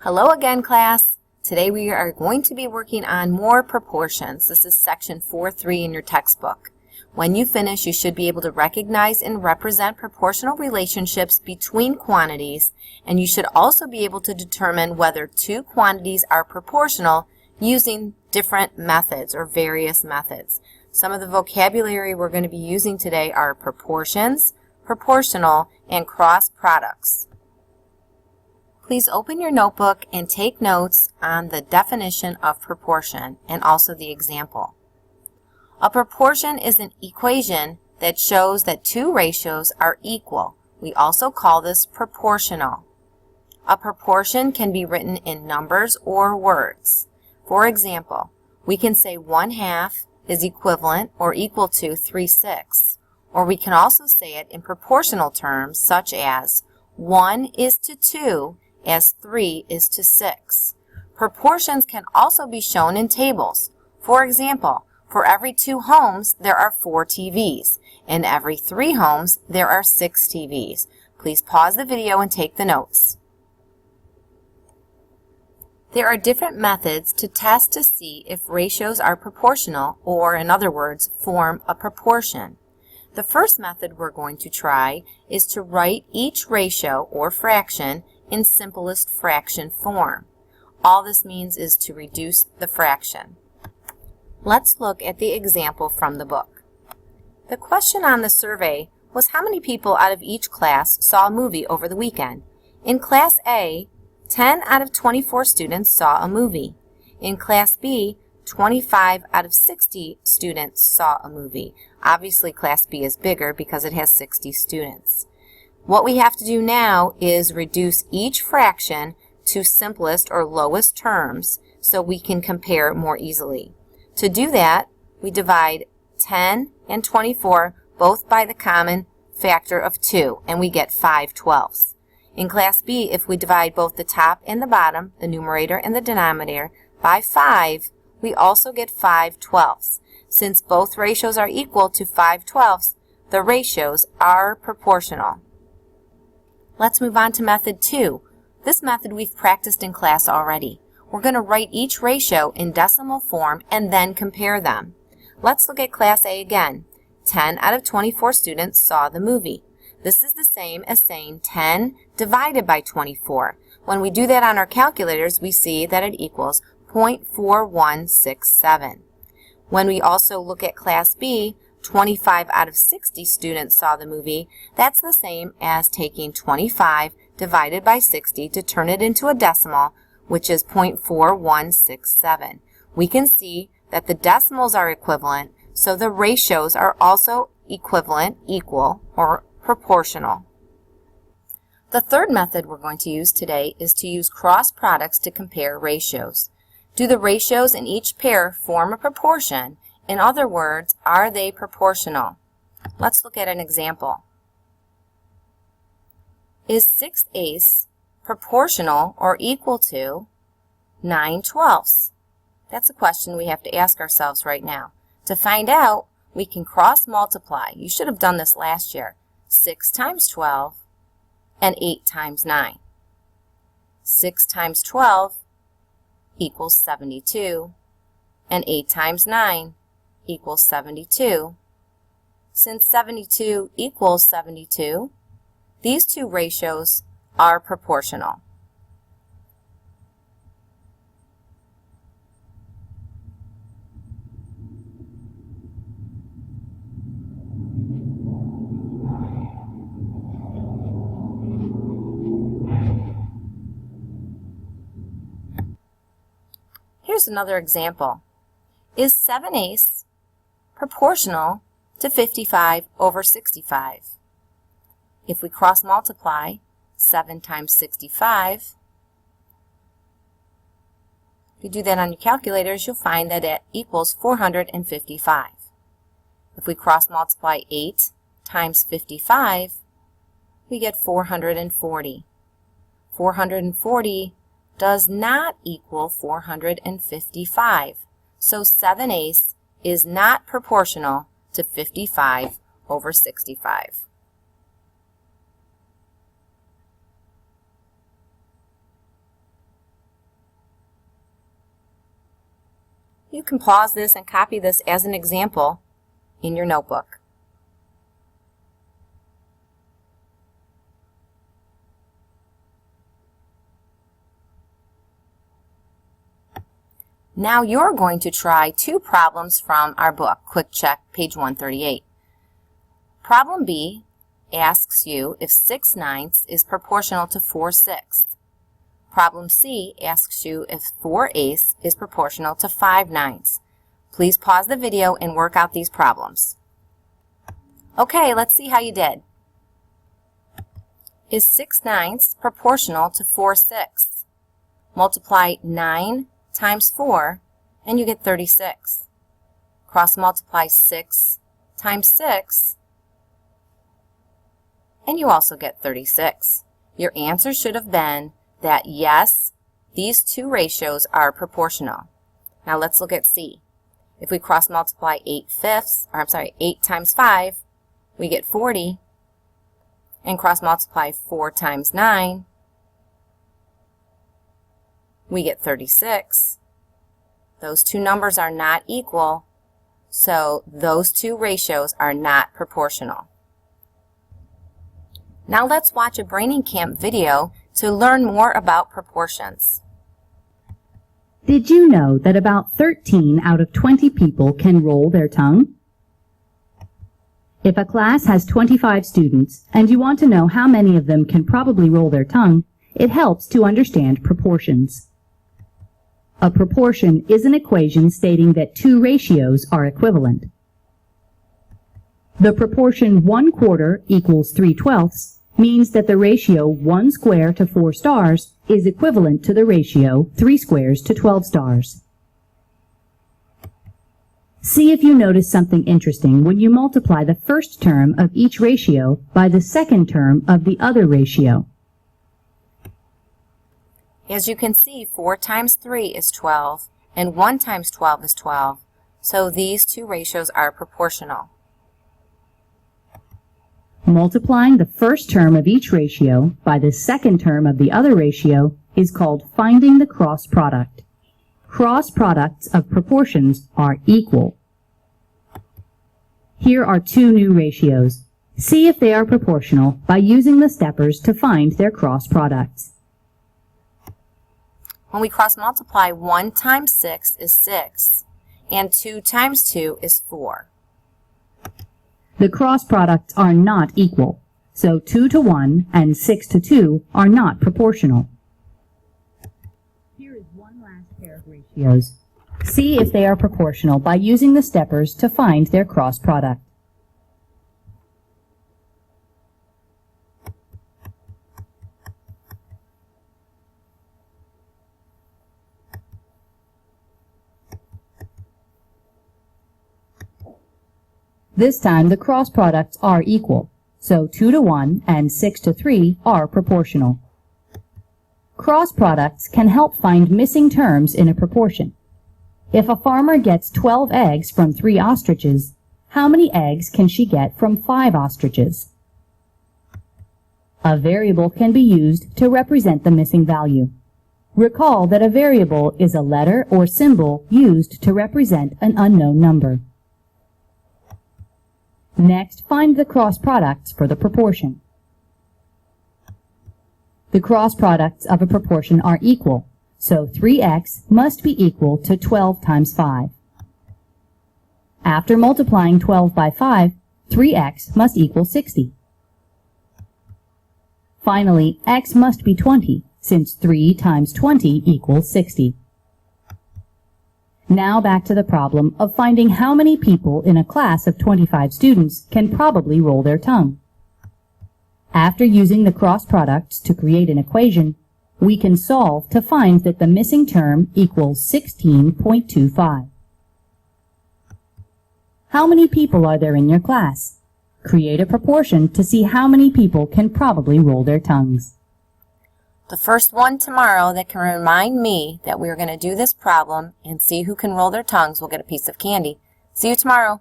Hello again, class. Today we are going to be working on more proportions. This is section 4.3 in your textbook. When you finish, you should be able to recognize and represent proportional relationships between quantities, and you should also be able to determine whether two quantities are proportional using different methods or various methods. Some of the vocabulary we're going to be using today are proportions, proportional, and cross products. Please open your notebook and take notes on the definition of proportion and also the example. A proportion is an equation that shows that two ratios are equal. We also call this proportional. A proportion can be written in numbers or words. For example, we can say 1/2 is equivalent or equal to 3/6, or we can also say it in proportional terms such as 1 is to 2 as 3 is to 6. Proportions can also be shown in tables. For example, for every 2 homes, there are 4 TVs. In every 3 homes, there are 6 TVs. Please pause the video and take the notes. There are different methods to test to see if ratios are proportional, or in other words, form a proportion. The first method we're going to try is to write each ratio or fraction in simplest fraction form. All this means is to reduce the fraction. Let's look at the example from the book. The question on the survey was how many people out of each class saw a movie over the weekend. In Class A, 10 out of 24 students saw a movie. In Class B, 25 out of 60 students saw a movie. Obviously, Class B is bigger because it has 60 students. What we have to do now is reduce each fraction to simplest or lowest terms so we can compare more easily. To do that, we divide 10 and 24 both by the common factor of 2, and we get 5/12. In Class B, if we divide both the top and the bottom, the numerator and the denominator, by 5, we also get 5/12. Since both ratios are equal to 5/12, the ratios are proportional. Let's move on to method 2. This method we've practiced in class already. We're going to write each ratio in decimal form and then compare them. Let's look at Class A again. 10 out of 24 students saw the movie. This is the same as saying 10 divided by 24. When we do that on our calculators, we see that it equals 0.4167. When we also look at Class B, 25 out of 60 students saw the movie. That's the same as taking 25 divided by 60 to turn it into a decimal, which is 0.4167. We can see that the decimals are equivalent, so the ratios are also equivalent, equal, or proportional. The third method we're going to use today is to use cross products to compare ratios. Do the ratios in each pair form a proportion? In other words, are they proportional? Let's look at an example. Is 6/8 proportional or equal to 9/12? That's a question we have to ask ourselves right now. To find out, we can cross multiply. You should have done this last year. 6 times 12 and 8 times 9. 6 times 12 equals 72, and 8 times 9 equals 72. Since 72 equals 72, these two ratios are proportional. Here's another example. Is 7/8 proportional to 55 over 65? If we cross multiply 7 times 65, if you do that on your calculators, you'll find that it equals 455. If we cross multiply 8 times 55, we get 440. 440 does not equal 455. So 7/8 is not proportional to 55 over 65. You can pause this and copy this as an example in your notebook. Now you're going to try two problems from our book, Quick Check, page 138. Problem B asks you if 6/9 is proportional to 4/6. Problem C asks you if 4/8 is proportional to 5/9. Please pause the video and work out these problems. Okay, let's see how you did. Is 6/9 proportional to 4/6? Multiply 9 times 4 and you get 36. Cross multiply 6 times 6 and you also get 36. Your answer should have been that yes, these two ratios are proportional. Now let's look at C. If we cross multiply 8 times 5, we get 40. And cross multiply 4 times 9, we get 36. Those two numbers are not equal, so those two ratios are not proportional. Now let's watch a Braining Camp video to learn more about proportions. Did you know that about 13 out of 20 people can roll their tongue? If a class has 25 students and you want to know how many of them can probably roll their tongue, it helps to understand proportions. A proportion is an equation stating that two ratios are equivalent. The proportion 1/4 equals 3/12 means that the ratio 1 square to 4 stars is equivalent to the ratio 3 squares to 12 stars. See if you notice something interesting when you multiply the first term of each ratio by the second term of the other ratio. As you can see, 4 times 3 is 12, and 1 times 12 is 12, so these two ratios are proportional. Multiplying the first term of each ratio by the second term of the other ratio is called finding the cross product. Cross products of proportions are equal. Here are two new ratios. See if they are proportional by using the steppers to find their cross products. When we cross multiply, 1 times 6 is 6, and 2 times 2 is 4. The cross products are not equal, so 2 to 1 and 6 to 2 are not proportional. Here is one last pair of ratios. See if they are proportional by using the steppers to find their cross product. This time the cross products are equal, so 2 to 1 and 6 to 3 are proportional. Cross products can help find missing terms in a proportion. If a farmer gets 12 eggs from 3 ostriches, how many eggs can she get from 5 ostriches? A variable can be used to represent the missing value. Recall that a variable is a letter or symbol used to represent an unknown number. Next, find the cross products for the proportion. The cross products of a proportion are equal, so 3x must be equal to 12 times 5. After multiplying 12 by 5, 3x must equal 60. Finally, x must be 20, since 3 times 20 equals 60. Now back to the problem of finding how many people in a class of 25 students can probably roll their tongue. After using the cross products to create an equation, we can solve to find that the missing term equals 16.25. How many people are there in your class? Create a proportion to see how many people can probably roll their tongues. The first one tomorrow that can remind me that we are going to do this problem and see who can roll their tongues will get a piece of candy. See you tomorrow.